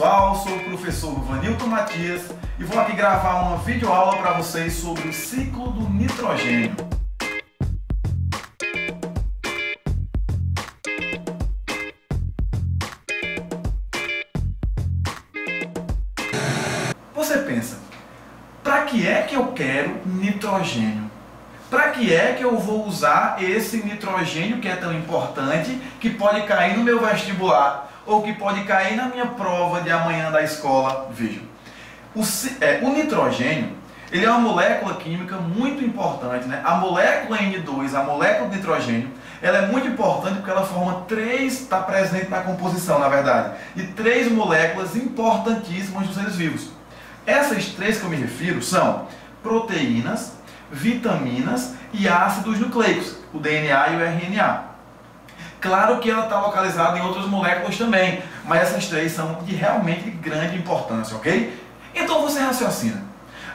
pessoal, sou o professor Vanilton Matias e vou aqui gravar uma videoaula para vocês sobre o ciclo do nitrogênio. Você pensa, para que é que eu quero nitrogênio? Para que é que eu vou usar esse nitrogênio que é tão importante, que pode cair no meu vestibular ou que pode cair na minha prova de amanhã da escola? Vejam, o nitrogênio, ele é uma molécula química muito importante, né? A molécula N2, a molécula de nitrogênio, ela é muito importante porque ela forma está presente na composição, na verdade, de três moléculas importantíssimas dos seres vivos. Essas três que eu me refiro são proteínas, vitaminas e ácidos nucleicos, o DNA e o RNA. Claro que ela está localizada em outras moléculas também, mas essas três são de realmente grande importância, ok? Então você raciocina.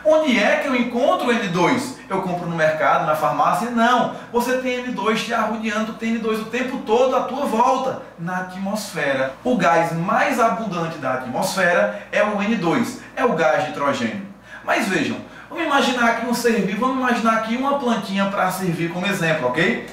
Onde é que eu encontro o N2? Eu compro no mercado, na farmácia? Não. Você tem N2 te arrodeando, tem N2 o tempo todo à tua volta, na atmosfera. O gás mais abundante da atmosfera é o N2, é o gás nitrogênio. Mas vejam, vamos imaginar aqui um ser vivo, vamos imaginar aqui uma plantinha para servir como exemplo, ok?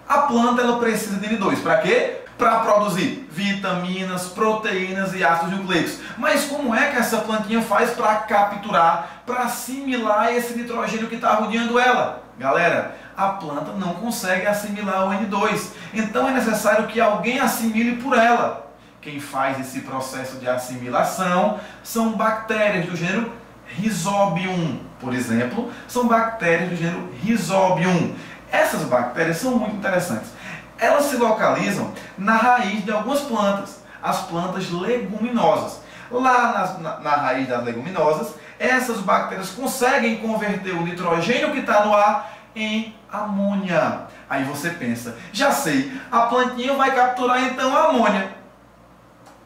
A planta ela precisa de N2, para quê? Para produzir vitaminas, proteínas e ácidos nucleicos. Mas como é que essa plantinha faz para capturar, para assimilar esse nitrogênio que está rodeando ela? Galera, a planta não consegue assimilar o N2. Então é necessário que alguém assimile por ela. Quem faz esse processo de assimilação são bactérias do gênero Rhizobium, por exemplo, são bactérias do gênero Rhizobium. Essas bactérias são muito interessantes. Elas se localizam na raiz de algumas plantas, as plantas leguminosas. Lá na raiz das leguminosas, essas bactérias conseguem converter o nitrogênio que está no ar em amônia. Aí você pensa, já sei, a plantinha vai capturar então a amônia.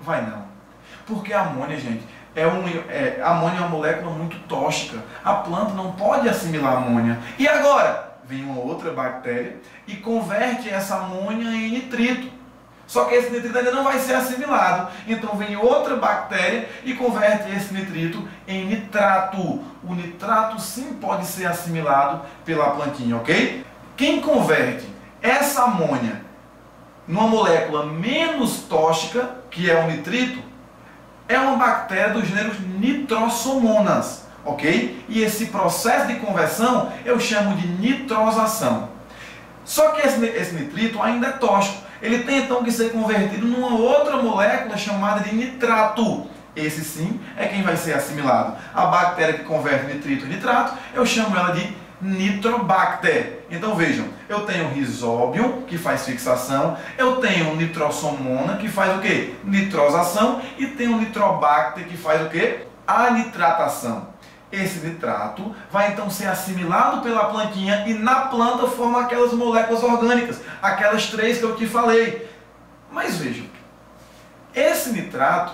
Vai não. Porque a amônia, gente, amônia é uma molécula muito tóxica. A planta não pode assimilar amônia. E agora? Vem uma outra bactéria e converte essa amônia em nitrito. Só que esse nitrito ainda não vai ser assimilado. Então vem outra bactéria e converte esse nitrito em nitrato. O nitrato sim pode ser assimilado pela plantinha, ok? Quem converte essa amônia numa molécula menos tóxica, que é o nitrito, é uma bactéria do gênero Nitrosomonas. Ok? E esse processo de conversão eu chamo de nitrosação. Só que esse nitrito ainda é tóxico. Ele tem então que ser convertido numa outra molécula chamada de nitrato. Esse sim é quem vai ser assimilado. A bactéria que converte nitrito em nitrato, eu chamo ela de Nitrobacter. Então vejam, eu tenho Rhizobium, que faz fixação, eu tenho Nitrosomona, que faz o quê? Nitrosação, e tenho Nitrobacter, que faz o quê? A nitratação. Esse nitrato vai então ser assimilado pela plantinha e na planta forma aquelas moléculas orgânicas, aquelas três que eu te falei. Mas vejam, esse nitrato,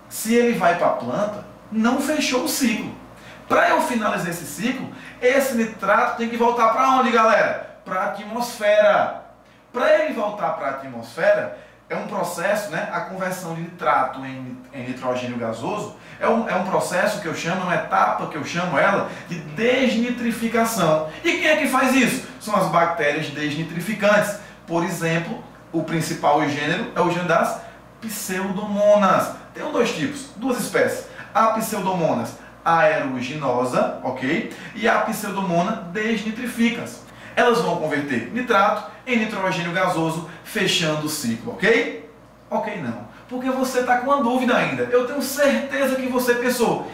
se ele vai para a planta, não fechou o ciclo. Para eu finalizar esse ciclo, esse nitrato tem que voltar para onde, galera? Para a atmosfera. Para ele voltar para a atmosfera, é um processo, né? A conversão de nitrato em nitrogênio gasoso é um processo que eu chamo, uma etapa que eu chamo ela de desnitrificação. E quem é que faz isso? São as bactérias desnitrificantes. Por exemplo, o principal gênero é o gênero das pseudomonas. Tem dois tipos, duas espécies. A pseudomonas aeruginosa, ok? E a pseudomona desnitrificans. Elas vão converter nitrato em nitrogênio gasoso, fechando o ciclo, ok? Ok não, porque você está com uma dúvida ainda. Eu tenho certeza que você pensou,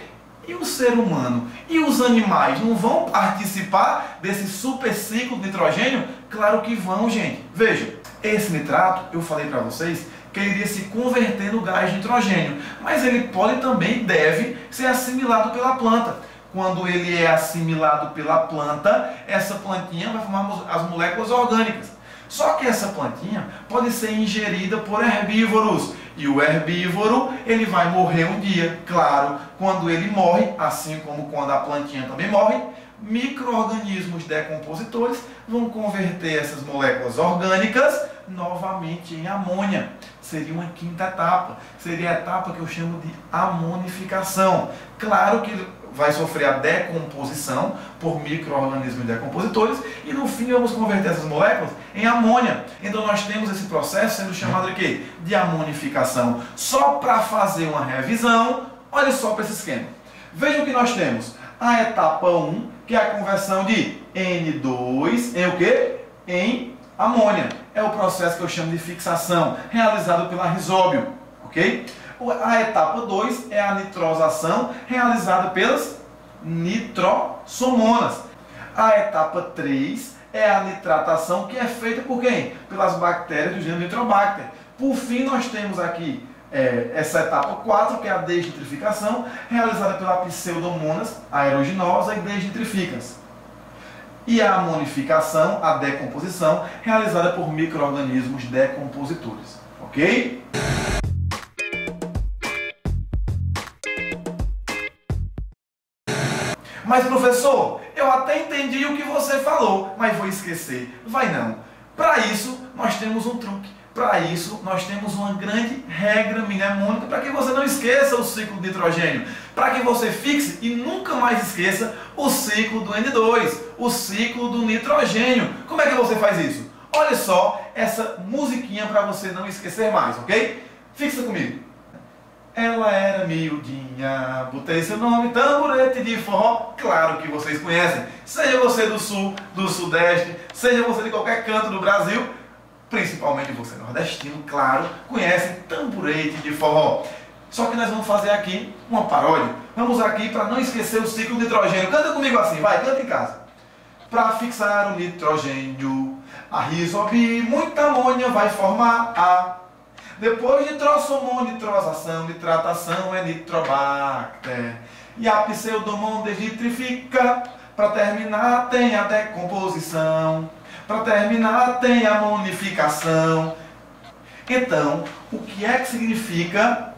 e o ser humano e os animais não vão participar desse super ciclo de nitrogênio? Claro que vão, gente. Veja, esse nitrato, eu falei para vocês, que ele iria se converter no gás nitrogênio, mas ele pode também deve ser assimilado pela planta. Quando ele é assimilado pela planta, essa plantinha vai formar as moléculas orgânicas. Só que essa plantinha pode ser ingerida por herbívoros. E o herbívoro, ele vai morrer um dia. Claro, quando ele morre, assim como quando a plantinha também morre, micro-organismos decompositores vão converter essas moléculas orgânicas novamente em amônia. seria uma quinta etapa. Seria a etapa que eu chamo de amonificação. Claro que vai sofrer a decomposição por micro-organismos decompositores e no fim vamos converter essas moléculas em amônia. Então nós temos esse processo sendo chamado de quê? De amonificação. Só para fazer uma revisão, olha só para esse esquema. Vejam que nós temos a etapa 1, que é a conversão de N2 em o quê? Em amônia. É o processo que eu chamo de fixação, realizado pela Rhizóbio, ok? A etapa 2 é a nitrosação, realizada pelas nitrossomonas. A etapa 3 é a nitratação, que é feita por quem? Pelas bactérias do gênero Nitrobacter. Por fim, nós temos aqui essa etapa 4, que é a desnitrificação, realizada pela Pseudomonas aeruginosa e desnitrificans. E a amonificação, a decomposição, realizada por micro-organismos decompositores. Ok? Mas professor, eu até entendi o que você falou, mas vou esquecer. Vai não. Para isso, nós temos um truque. Para isso, nós temos uma grande regra mnemônica para que você não esqueça o ciclo de nitrogênio. Para que você fixe e nunca mais esqueça o ciclo do N2, o ciclo do nitrogênio. Como é que você faz isso? Olha só essa musiquinha para você não esquecer mais, ok? Fixa comigo. Ela era miudinha, botei seu nome, tamborete de forró. Claro que vocês conhecem. Seja você do sul, do sudeste, seja você de qualquer canto do Brasil, principalmente você nordestino, claro, conhece tamborete de forró. Só que nós vamos fazer aqui uma paródia. Vamos aqui para não esquecer o ciclo do nitrogênio. Canta comigo assim, vai, canta em casa. Para fixar o nitrogênio, a Rhizóbio, muita amônia vai formar a... Depois nitrossomon, nitrosação, nitratação é Nitrobacter. E a Pseudomonas desnitrifica. Para terminar tem a decomposição. Para terminar tem a amonificação. Então, o que é que significa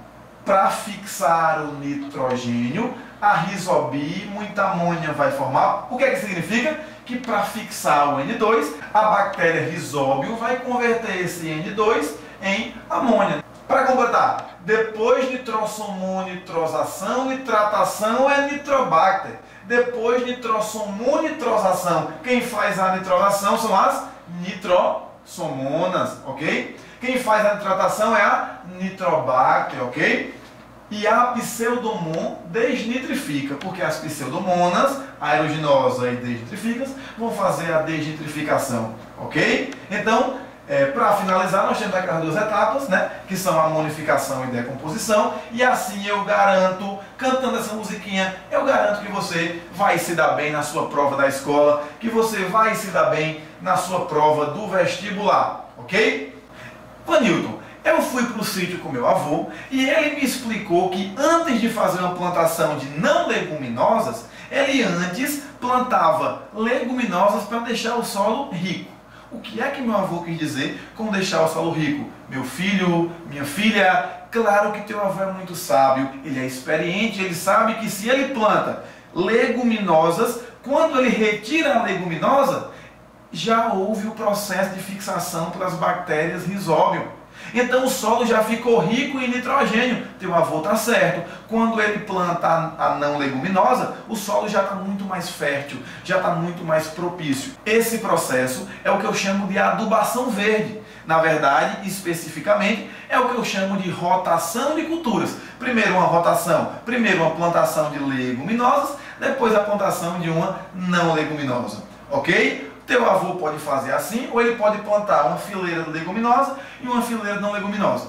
para fixar o nitrogênio? A Rhizóbio, muita amônia vai formar. O que é que significa? Que para fixar o N2, a bactéria Rhizóbio vai converter esse N2 em amônia. Para completar, depois nitrossomon, nitrosação, nitratação é Nitrobacter. Depois nitrossomon, nitrosação, quem faz a nitrosação são as nitrossomonas, ok? Quem faz a nitratação é a Nitrobacter, ok? E a Pseudomonas desnitrifica, porque as Pseudomonas aeruginosa e desnitrificas vão fazer a desnitrificação, ok? Então, para finalizar, nós temos aquelas duas etapas, né, que são a amonificação e decomposição, e assim eu garanto, cantando essa musiquinha, eu garanto que você vai se dar bem na sua prova da escola, que você vai se dar bem na sua prova do vestibular, ok? Vanilton, eu fui para o sítio com meu avô e ele me explicou que antes de fazer uma plantação de não leguminosas, ele antes plantava leguminosas para deixar o solo rico. O que é que meu avô quis dizer com deixar o solo rico? Meu filho, minha filha, claro que teu avô é muito sábio, ele é experiente, ele sabe que se ele planta leguminosas, quando ele retira a leguminosa, já houve o processo de fixação pelas bactérias Rhizóbio. Então o solo já ficou rico em nitrogênio. Teu avô está certo. Quando ele planta a não leguminosa, o solo já está muito mais fértil, já está muito mais propício. Esse processo é o que eu chamo de adubação verde. Na verdade, especificamente, é o que eu chamo de rotação de culturas. Primeiro uma rotação, primeiro uma plantação de leguminosas, depois a plantação de uma não leguminosa. Ok? Teu avô pode fazer assim, ou ele pode plantar uma fileira de leguminosa e uma fileira não leguminosa.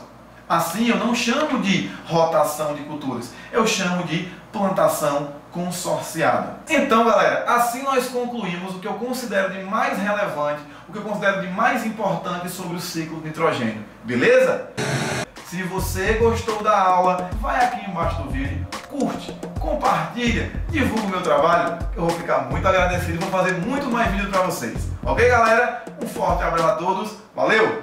Assim eu não chamo de rotação de culturas, eu chamo de plantação consorciada. Então galera, assim nós concluímos o que eu considero de mais relevante, o que eu considero de mais importante sobre o ciclo de nitrogênio. Beleza? Se você gostou da aula, vai aqui embaixo do vídeo, curte, compartilha, divulga o meu trabalho, eu vou ficar muito agradecido e vou fazer muito mais vídeos para vocês. Ok, galera? Um forte abraço a todos, valeu!